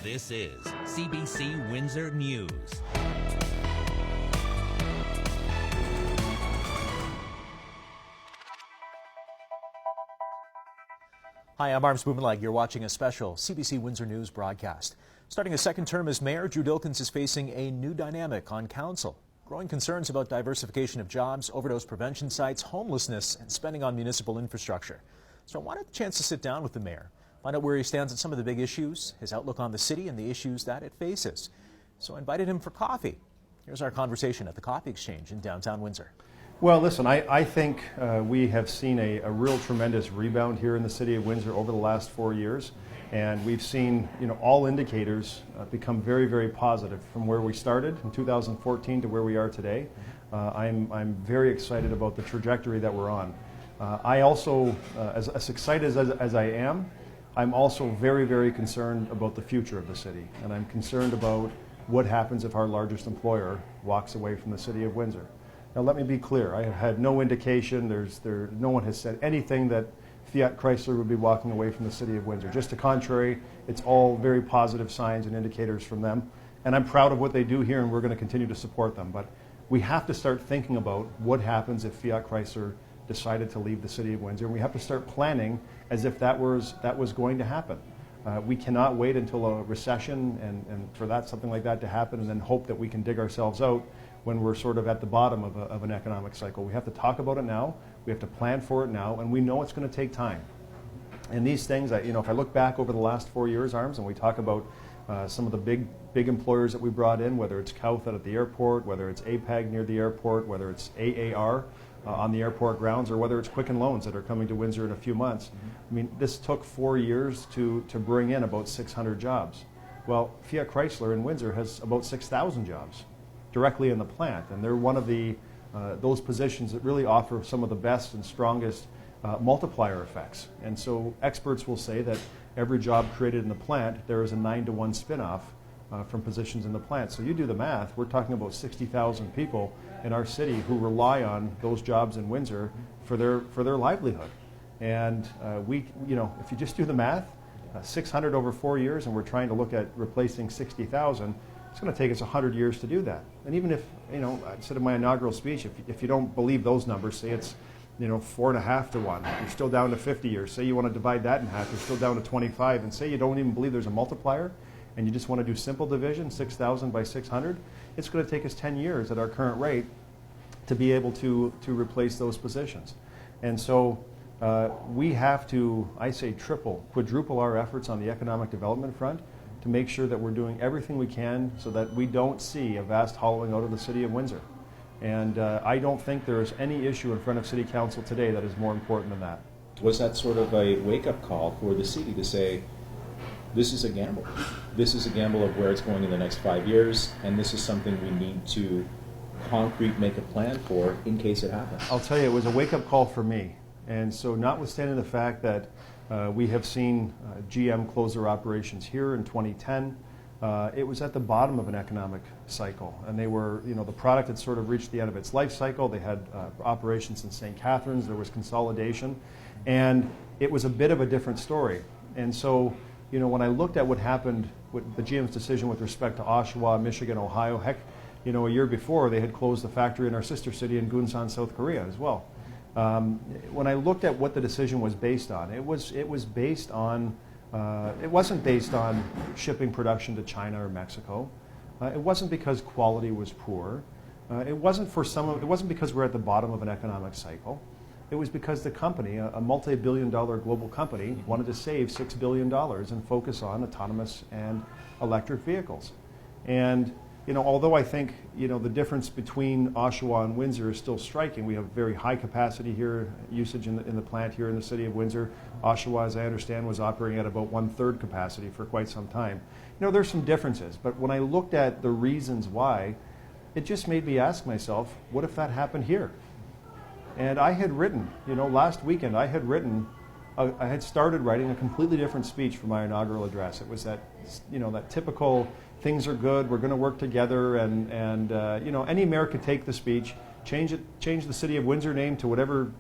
This is CBC Windsor News. Hi, I'm Bumanlag. You're watching a special CBC Windsor News broadcast. Starting a second term as mayor, Drew Dilkens is facing a new dynamic on council. Growing concerns about diversification of jobs, overdose prevention sites, homelessness, and spending on municipal infrastructure. So I wanted the chance to sit down with the mayor, find out where he stands on some of the big issues, his outlook on the city and the issues that it faces. So I invited him for coffee. Here's our conversation at the Coffee Exchange in downtown Windsor. Well, listen, I think we have seen a real tremendous rebound here in the city of Windsor over the last 4 years. And we've seen, all indicators become very, very positive from where we started in 2014 to where we are today. I'm very excited about the trajectory that we're on. I also, as excited as I am, I'm also very, very concerned about the future of the city. And I'm concerned about what happens if our largest employer walks away from the city of Windsor. Now, let me be clear. I have had no indication, no one has said anything that Fiat Chrysler would be walking away from the city of Windsor. Just the contrary, it's all very positive signs and indicators from them. And I'm proud of what they do here, and we're going to continue to support them. But we have to start thinking about what happens if Fiat Chrysler decided to leave the city of Windsor. And we have to start planning as if that was going to happen. We cannot wait until a recession and for something like that to happen and then hope that we can dig ourselves out when we're sort of at the bottom of an economic cycle. We have to talk about it now, we have to plan for it now, and we know it's going to take time. And these things, if I look back over the last 4 years, Arms, and we talk about some of the big employers that we brought in, whether it's Cowth at the airport, whether it's APAG near the airport, whether it's AAR on the airport grounds, or whether it's Quicken Loans that are coming to Windsor in a few months. I mean, this took 4 years to bring in about 600 jobs. Well, Fiat Chrysler in Windsor has about 6,000 jobs directly in the plant, and they're one of those positions that really offer some of the best and strongest multiplier effects. And so experts will say that every job created in the plant, there is a 9-to-1 spinoff from positions in the plant. So you do the math, we're talking about 60,000 people in our city who rely on those jobs in Windsor for their livelihood. And if you just do the math, 600 over 4 years, and we're trying to look at replacing 60,000, it's going to take us 100 years to do that. And even if, I said in my inaugural speech, if you don't believe those numbers, say it's 4.5 to 1, you're still down to 50 years. Say you want to divide that in half, you're still down to 25. And say you don't even believe there's a multiplier, and you just want to do simple division, 6,000 by 600, it's going to take us 10 years at our current rate to be able to replace those positions. And so we have to, I say quadruple our efforts on the economic development front to make sure that we're doing everything we can so that we don't see a vast hollowing out of the city of Windsor. And I don't think there is any issue in front of City Council today that is more important than that. Was that sort of a wake-up call for the city to say, this is a gamble. This is a gamble of where it's going in the next 5 years, and this is something we need to make a plan for in case it happens? I'll tell you, it was a wake-up call for me. And so notwithstanding the fact that we have seen GM close their operations here in 2010, it was at the bottom of an economic cycle. And they were, the product had sort of reached the end of its life cycle. They had operations in St. Catharines. There was consolidation. And it was a bit of a different story. And so, when I looked at what happened with the GM's decision with respect to Oshawa, Michigan, Ohio, heck, a year before they had closed the factory in our sister city in Gunsan, South Korea as well. When I looked at what the decision was based on, it wasn't based on shipping production to China or Mexico. It wasn't because quality was poor. It wasn't because we're at the bottom of an economic cycle. It was because the company, a multi-billion-dollar global company, wanted to save $6 billion and focus on autonomous and electric vehicles. And although I think the difference between Oshawa and Windsor is still striking, we have very high capacity here, usage in the plant here in the city of Windsor. Oshawa, as I understand, was operating at about 1/3 capacity for quite some time. There's some differences, but when I looked at the reasons why, it just made me ask myself, what if that happened here? And I had written, last weekend, I had started writing a completely different speech for my inaugural address. It was that typical, things are good, we're going to work together, and any mayor could take the speech, change the city of Windsor name to whatever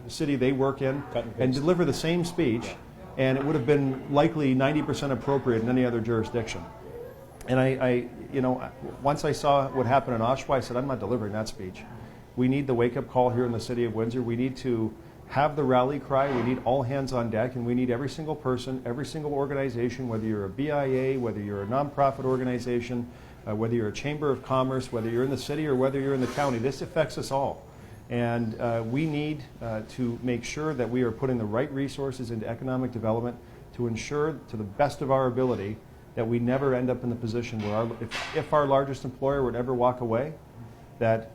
city they work in, and deliver the same speech, and it would have been likely 90% appropriate in any other jurisdiction. And I once I saw what happened in Oshawa, I said, I'm not delivering that speech. We need the wake-up call here in the city of Windsor. We need to have the rally cry. We need all hands on deck, and we need every single person, every single organization, whether you're a BIA, whether you're a nonprofit organization, whether you're a chamber of commerce, whether you're in the city or whether you're in the county. This affects us all. And we need to make sure that we are putting the right resources into economic development to ensure, to the best of our ability, that we never end up in the position where if our largest employer would ever walk away, that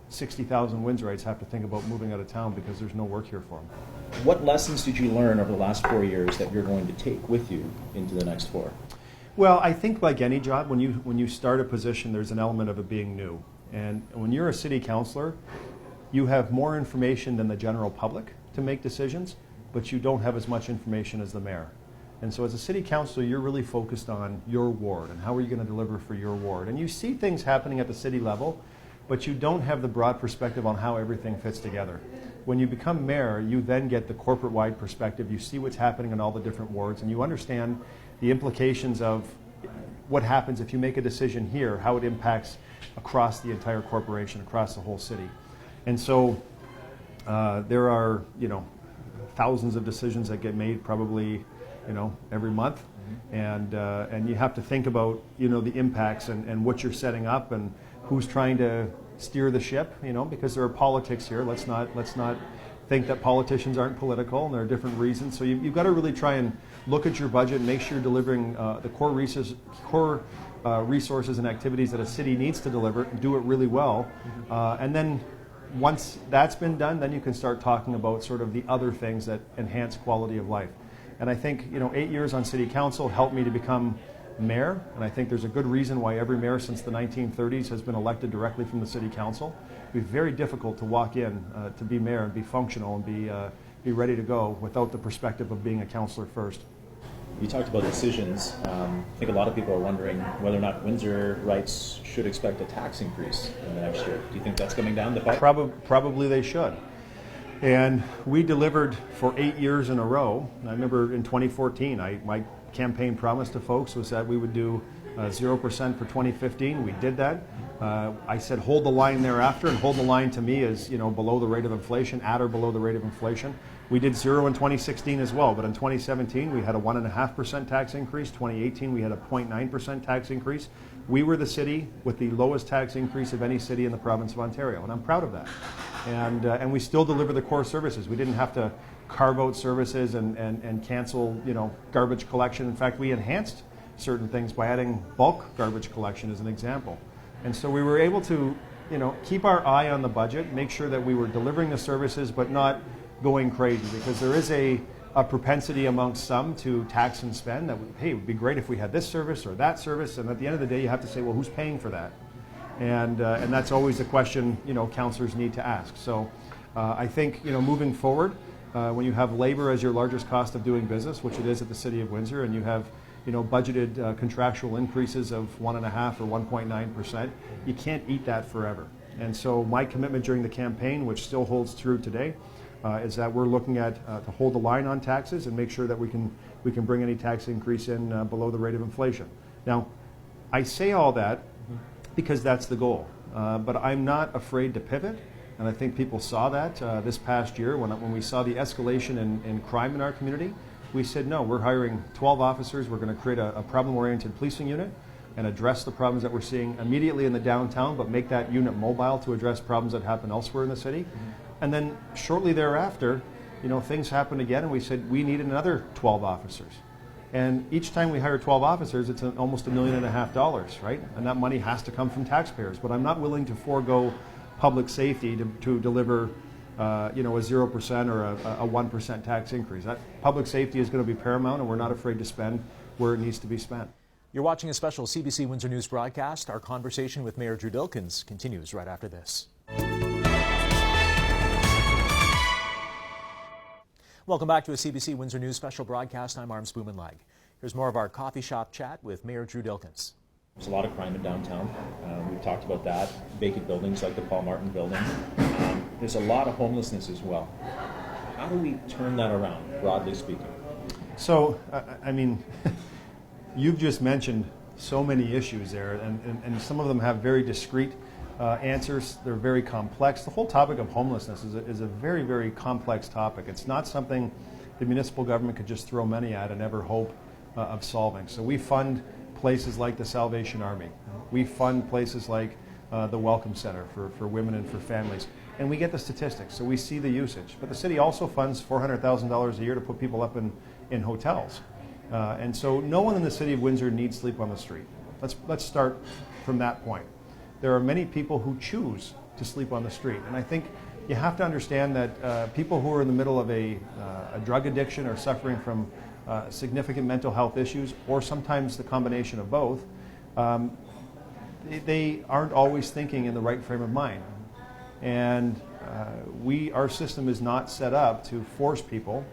60,000 Windsorites have to think about moving out of town because there's no work here for them. What lessons did you learn over the last 4 years that you're going to take with you into the next 4? Well, I think like any job, when you start a position, there's an element of it being new. And when you're a city councillor, you have more information than the general public to make decisions, but you don't have as much information as the mayor. And so as a city councillor, you're really focused on your ward and how are you going to deliver for your ward. And you see things happening at the city level, but you don't have the broad perspective on how everything fits together. When you become mayor, you then get the corporate-wide perspective. You see what's happening in all the different wards, and you understand the implications of what happens if you make a decision here, how it impacts across the entire corporation, across the whole city. And so there are, thousands of decisions that get made probably, every month. And you have to think about, the impacts and what you're setting up and who's trying to steer the ship, because there are politics here. Let's not think that politicians aren't political, and there are different reasons. So you've got to really try and look at your budget and make sure you're delivering the core resources and activities that a city needs to deliver, do it really well. And then once that's been done, then you can start talking about sort of the other things that enhance quality of life. And I think 8 years on city council helped me to become mayor, and I think there's a good reason why every mayor since the 1930s has been elected directly from the city council. It'd be very difficult to walk in to be mayor and be functional and be ready to go without the perspective of being a councillor first. You talked about decisions. I think a lot of people are wondering whether or not Windsorites should expect a tax increase in the next year. Do you think that's coming down the pipe? Probably they should. And we delivered for 8 years in a row. I remember in 2014, my campaign promise to folks was that we would do 0% for 2015. We did that. I said hold the line thereafter, and hold the line to me is below the rate of inflation, at or below the rate of inflation. We did 0 in 2016 as well, but in 2017 we had a 1.5% tax increase. 2018 we had a 0.9% tax increase. We were the city with the lowest tax increase of any city in the province of Ontario, and I'm proud of that. And we still deliver the core services. We didn't have to carve out services and cancel garbage collection. In fact, we enhanced certain things by adding bulk garbage collection as an example. And so we were able to keep our eye on the budget, make sure that we were delivering the services but not going crazy, because there is a propensity amongst some to tax and spend that, hey, it would be great if we had this service or that service, and at the end of the day you have to say, well, who's paying for that? And that's always a question councillors need to ask. So I think moving forward, when you have labor as your largest cost of doing business, which it is at the City of Windsor, and you have budgeted contractual increases of 1.5% or 1.9%, you can't eat that forever. And so my commitment during the campaign, which still holds true today, is that we're looking at to hold the line on taxes and make sure that we can bring any tax increase in below the rate of inflation. Now, I say all that because that's the goal, but I'm not afraid to pivot. And I think people saw that this past year when we saw the escalation in crime in our community. We said, no, we're hiring 12 officers. We're going to create a problem-oriented policing unit and address the problems that we're seeing immediately in the downtown, but make that unit mobile to address problems that happen elsewhere in the city. And then shortly thereafter, things happened again, and we said we needed another 12 officers. And each time we hire 12 officers, it's almost $1.5 million, right? And that money has to come from taxpayers. But I'm not willing to forego public safety to deliver a 0% or a 1% tax increase. Public safety is going to be paramount, and we're not afraid to spend where it needs to be spent. You're watching a special CBC Windsor News broadcast. Our conversation with Mayor Drew Dilkens continues right after this. Welcome back to a CBC Windsor News special broadcast. I'm Bumanlag. Here's more of our coffee shop chat with Mayor Drew Dilkens. There's a lot of crime in downtown. We've talked about that. Vacant buildings like the Paul Martin building. There's a lot of homelessness as well. How do we turn that around, broadly speaking? So, I mean, you've just mentioned so many issues there, and some of them have very discrete answers. They're very complex. The whole topic of homelessness is a very, very complex topic. It's not something the municipal government could just throw money at and ever hope of solving. So we fund places like the Salvation Army. We fund places like the Welcome Center for women and for families. And we get the statistics, so we see the usage. But the city also funds $400,000 a year to put people up in hotels. And so no one in the city of Windsor needs sleep on the street. Let's start from that point. There are many people who choose to sleep on the street. And I think you have to understand that people who are in the middle of a drug addiction or suffering from significant mental health issues, or sometimes the combination of both, they aren't always thinking in the right frame of mind. And our system is not set up to force people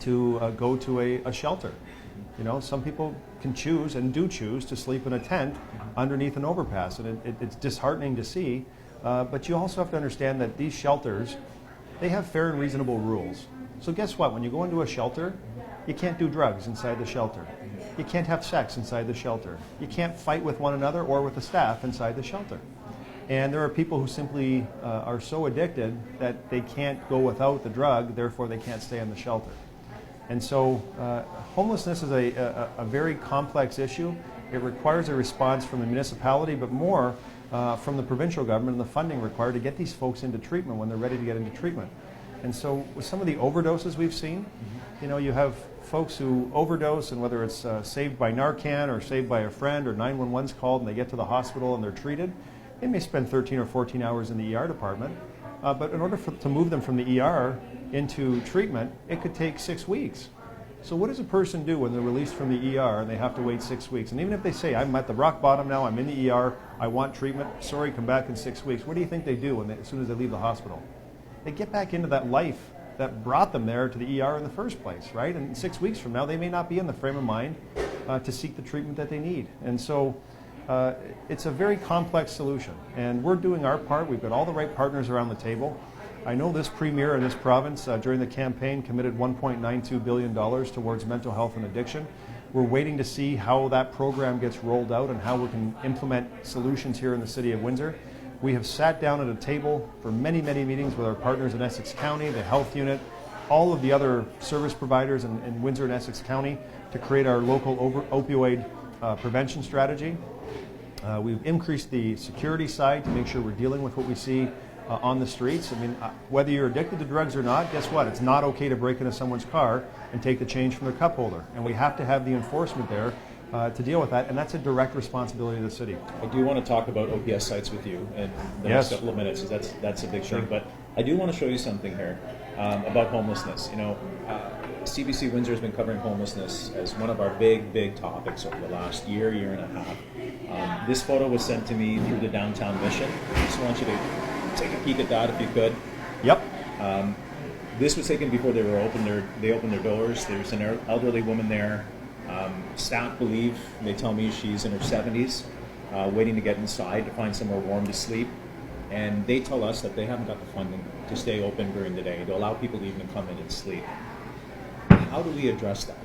to go to a shelter. You know, some people can choose and do choose to sleep in a tent underneath an overpass, and it's disheartening to see. But you also have to understand that these shelters, they have fair and reasonable rules. So guess what? When you go into a shelter, you can't do drugs inside the shelter. You can't have sex inside the shelter. You can't fight with one another or with the staff inside the shelter. And there are people who simply are so addicted that they can't go without the drug, therefore they can't stay in the shelter. And so homelessness is a very complex issue. It requires a response from the municipality, but more from the provincial government and the funding required to get these folks into treatment when they're ready to get into treatment. And so with some of the overdoses we've seen, you know, you have folks who overdose, and whether it's saved by Narcan or saved by a friend, or 911's called and they get to the hospital and they're treated, they may spend 13 or 14 hours in the ER department. But in order to move them from the ER into treatment, it could take 6 weeks. So what does a person do when they're released from the ER and they have to wait 6 weeks? And even if they say, I'm at the rock bottom now, I'm in the ER, I want treatment, sorry, come back in 6 weeks. What do you think they do as soon as they leave the hospital? They get back into that life that brought them there to the ER in the first place, right? And 6 weeks from now, they may not be in the frame of mind to seek the treatment that they need. And so it's a very complex solution. And we're doing our part. We've got all the right partners around the table. I know this premier in this province during the campaign committed $1.92 billion towards mental health and addiction. We're waiting to see how that program gets rolled out and how we can implement solutions here in the city of Windsor. We have sat down at a table for many, many meetings with our partners in Essex County, the health unit, all of the other service providers in Windsor and Essex County to create our local opioid prevention strategy. We've increased the security side to make sure we're dealing with what we see on the streets. I mean, whether you're addicted to drugs or not, guess what? It's not okay to break into someone's car and take the change from their cup holder. And we have to have the enforcement there to deal with that, and that's a direct responsibility of the city. I do want to talk about OPS sites with you in the next couple of minutes, because that's a big thing. But I do want to show you something here about homelessness. You know, CBC Windsor has been covering homelessness as one of our big topics over the last year and a half. This photo was sent to me through the downtown mission. I just want you to take a peek at that if you could. Yep. This was taken before they opened their doors. There's an elderly woman there. Staff believe, they tell me she's in her 70s, waiting to get inside to find somewhere warm to sleep. And they tell us that they haven't got the funding to stay open during the day, to allow people to even come in and sleep. How do we address that?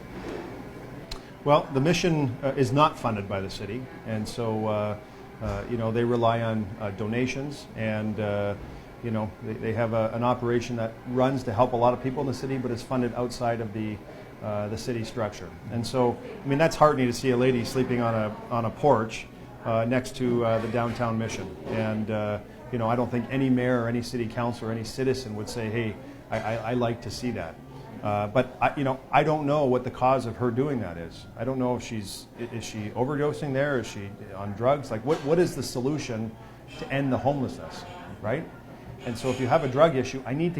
Well, the mission is not funded by the city, and so you know, they rely on donations, and you know, they have an operation that runs to help a lot of people in the city, but is funded outside of the city structure. And so, I mean, that's heartening to see a lady sleeping on a porch next to the downtown mission. And you know, I don't think any mayor or any city councilor or any citizen would say, hey, I like to see that. But you know, I don't know what the cause of her doing that is. I don't know if is she overdosing there? Is she on drugs? Like, what is the solution to end the homelessness, right? And so, if you have a drug issue, I need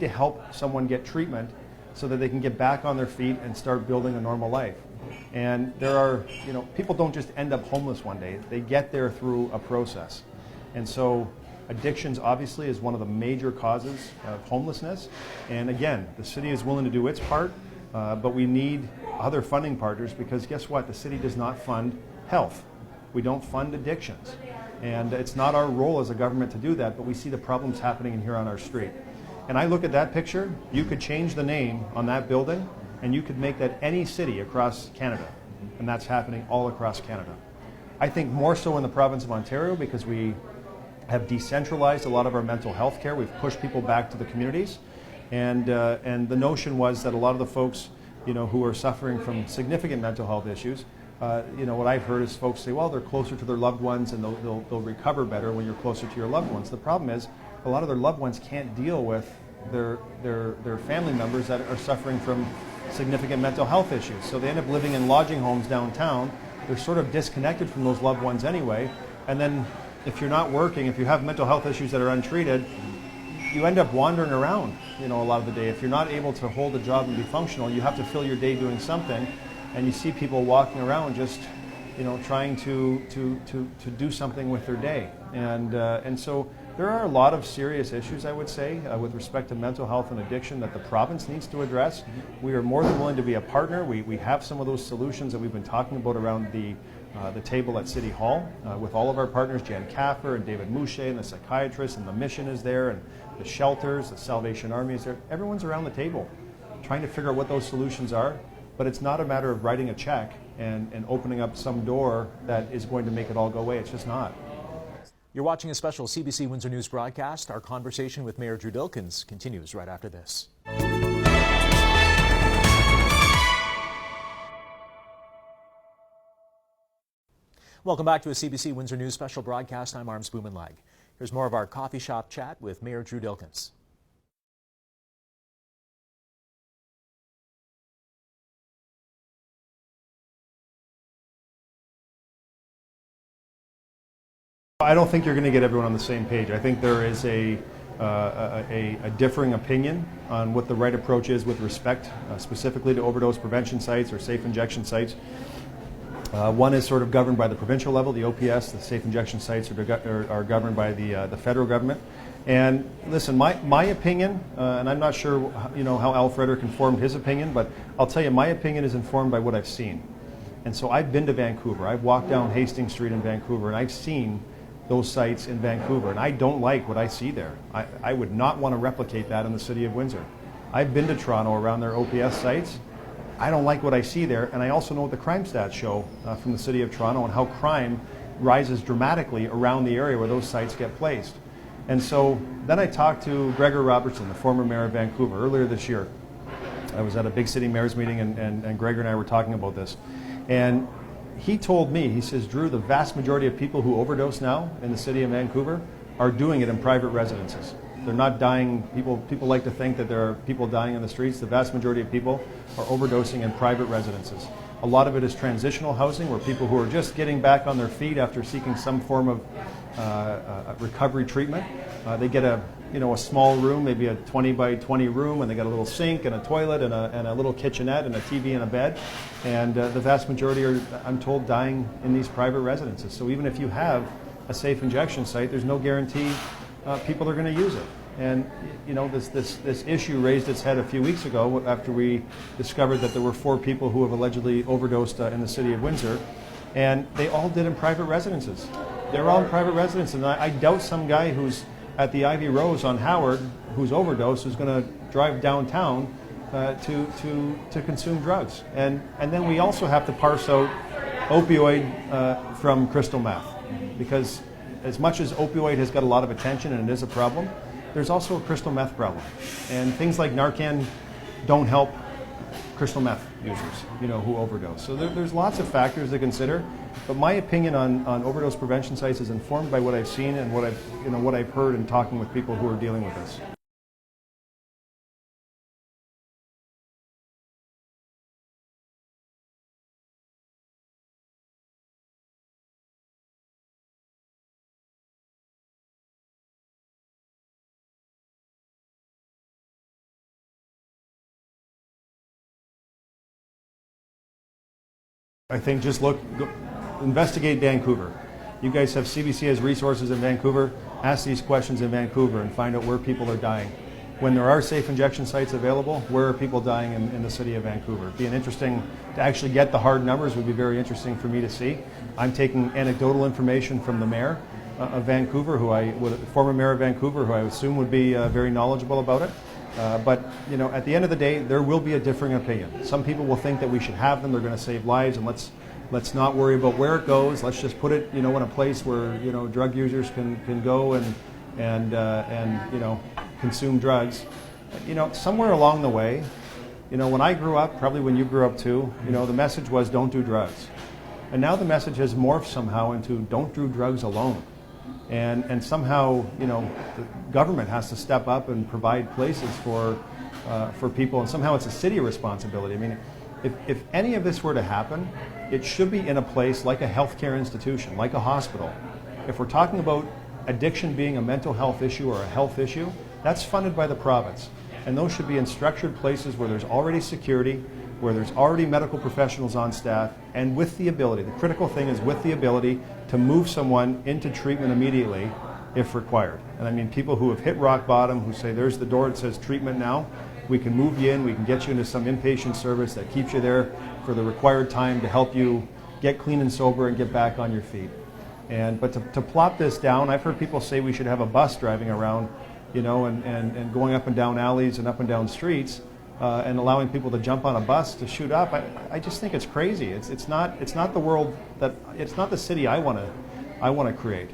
to help someone get treatment so that they can get back on their feet and start building a normal life. And there are, you know, people don't just end up homeless one day. They get there through a process. And so addictions obviously is one of the major causes of homelessness. And again, the city is willing to do its part, but we need other funding partners, because guess what? The city does not fund health. We don't fund addictions. And it's not our role as a government to do that, but we see the problems happening here on our street. And I look at that picture, you could change the name on that building, and you could make that any city across Canada, and that's happening all across Canada. I think more so in the province of Ontario because we have decentralized a lot of our mental health care. We've pushed people back to the communities, and the notion was that a lot of the folks, who are suffering from significant mental health issues, what I've heard is folks say, well, they're closer to their loved ones and they'll recover better when you're closer to your loved ones. The problem is a lot of their loved ones can't deal with their family members that are suffering from significant mental health issues. So they end up living in lodging homes downtown. They're sort of disconnected from those loved ones anyway. And then if you're not working, if you have mental health issues that are untreated, you end up wandering around, a lot of the day. If you're not able to hold a job and be functional, you have to fill your day doing something. And you see people walking around just, trying to do something with their day. And so there are a lot of serious issues, I would say, with respect to mental health and addiction that the province needs to address. We are more than willing to be a partner. We have some of those solutions that we've been talking about around the table at City Hall with all of our partners, Jan Caffer and David Mouche and the psychiatrists, and the Mission is there, and the shelters, the Salvation Army is there. Everyone's around the table trying to figure out what those solutions are, but it's not a matter of writing a check and opening up some door that is going to make it all go away. It's just not. You're watching a special CBC Windsor News broadcast. Our conversation with Mayor Drew Dilkens continues right after this. Welcome back to a CBC Windsor News special broadcast. I'm Bumanlag. Here's more of our coffee shop chat with Mayor Drew Dilkens. I don't think you're going to get everyone on the same page. I think there is a differing opinion on what the right approach is with respect specifically to overdose prevention sites or safe injection sites. One is sort of governed by the provincial level, the OPS. The safe injection sites are governed by the federal government. And listen, my opinion, and I'm not sure how Al Frederick informed his opinion, but I'll tell you my opinion is informed by what I've seen. And so I've been to Vancouver. I've walked down Hastings Street in Vancouver, and I've seen those sites in Vancouver, and I don't like what I see there. I would not want to replicate that in the city of Windsor. I've been to Toronto around their OPS sites. I don't like what I see there, and I also know what the crime stats show from the city of Toronto and how crime rises dramatically around the area where those sites get placed. And so then I talked to Gregor Robertson, the former mayor of Vancouver, earlier this year. I was at a big city mayor's meeting, and Gregor and I were talking about this. And he told me, he says, Drew, the vast majority of people who overdose now in the city of Vancouver are doing it in private residences. They're not dying. People like to think that there are people dying in the streets. The vast majority of people are overdosing in private residences. A lot of it is transitional housing, where people who are just getting back on their feet after seeking some form of recovery treatment, they get a small room, maybe a 20 by 20 room, and they got a little sink and a toilet and a little kitchenette and a TV and a bed. And the vast majority are, I'm told, dying in these private residences. So even if you have a safe injection site, there's no guarantee people are going to use it. And this issue raised its head a few weeks ago after we discovered that there were 4 people who have allegedly overdosed in the city of Windsor, and they all did in private residences. They're all in private residences, and I doubt some guy who's at the Ivy Rose on Howard who's overdosed is going to drive downtown to consume drugs. And then we also have to parse out opioid from crystal meth, because as much as opioid has got a lot of attention and it is a problem, there's also a crystal meth problem. And things like Narcan don't help crystal meth users, who overdose. So there's lots of factors to consider. But my opinion on overdose prevention sites is informed by what I've seen and what I've heard in talking with people who are dealing with this. I think just investigate Vancouver. You guys have CBC has resources in Vancouver. Ask these questions in Vancouver and find out where people are dying. When there are safe injection sites available, where are people dying in the city of Vancouver? It'd be interesting to actually get the hard numbers. Would be very interesting for me to see. I'm taking anecdotal information from the mayor of Vancouver, former mayor of Vancouver, who I assume would be very knowledgeable about it. But you know, at the end of the day, there will be a differing opinion. Some people will think that we should have them. They're going to save lives, and let's not worry about where it goes. Let's just put it, you know, in a place where, you know, drug users can go and you know, consume drugs. You know, somewhere along the way, you know, when I grew up, probably when you grew up too, you know, the message was don't do drugs. And now the message has morphed somehow into don't do drugs alone. And somehow, you know, the government has to step up and provide places for people, and somehow it's a city responsibility. I mean, if any of this were to happen, it should be in a place like a healthcare institution, like a hospital. If we're talking about addiction being a mental health issue or a health issue, that's funded by the province. And those should be in structured places where there's already security, where there's already medical professionals on staff, and with the ability, the critical thing is with the ability to move someone into treatment immediately if required. And I mean, people who have hit rock bottom, who say there's the door that says treatment now, we can move you in, we can get you into some inpatient service that keeps you there for the required time to help you get clean and sober and get back on your feet. But to plop this down, I've heard people say we should have a bus driving around, you know, and going up and down alleys and up and down streets, and allowing people to jump on a bus to shoot up. I just think it's crazy. It's not the world that, it's not the city I want to create.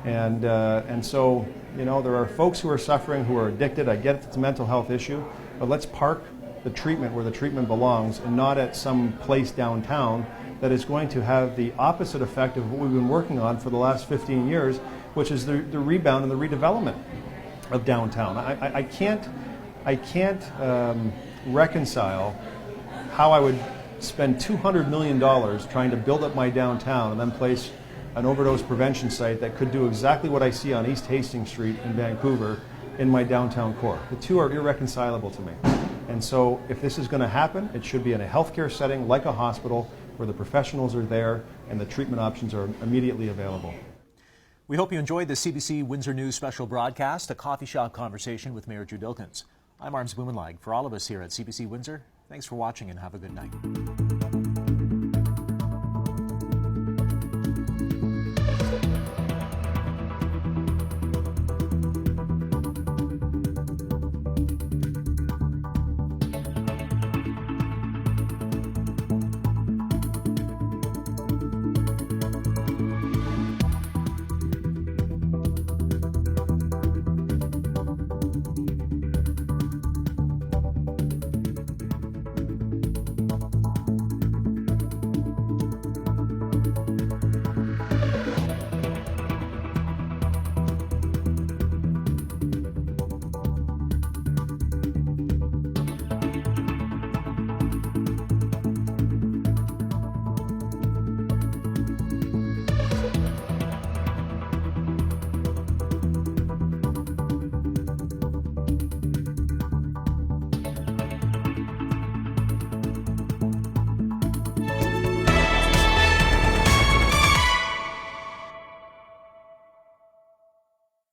And so, you know, there are folks who are suffering, who are addicted. I get it's a mental health issue, but let's park the treatment where the treatment belongs, and not at some place downtown that is going to have the opposite effect of what we've been working on for the last 15 years, which is the rebound and the redevelopment of downtown. I can't reconcile how I would spend $200 million trying to build up my downtown and then place an overdose prevention site that could do exactly what I see on East Hastings Street in Vancouver in my downtown core. The two are irreconcilable to me. And so if this is going to happen, it should be in a healthcare setting like a hospital where the professionals are there and the treatment options are immediately available. We hope you enjoyed the CBC Windsor News special broadcast, a coffee shop conversation with Mayor Drew Dilkens. I'm Bumanlag. For all of us here at CBC Windsor, thanks for watching and have a good night.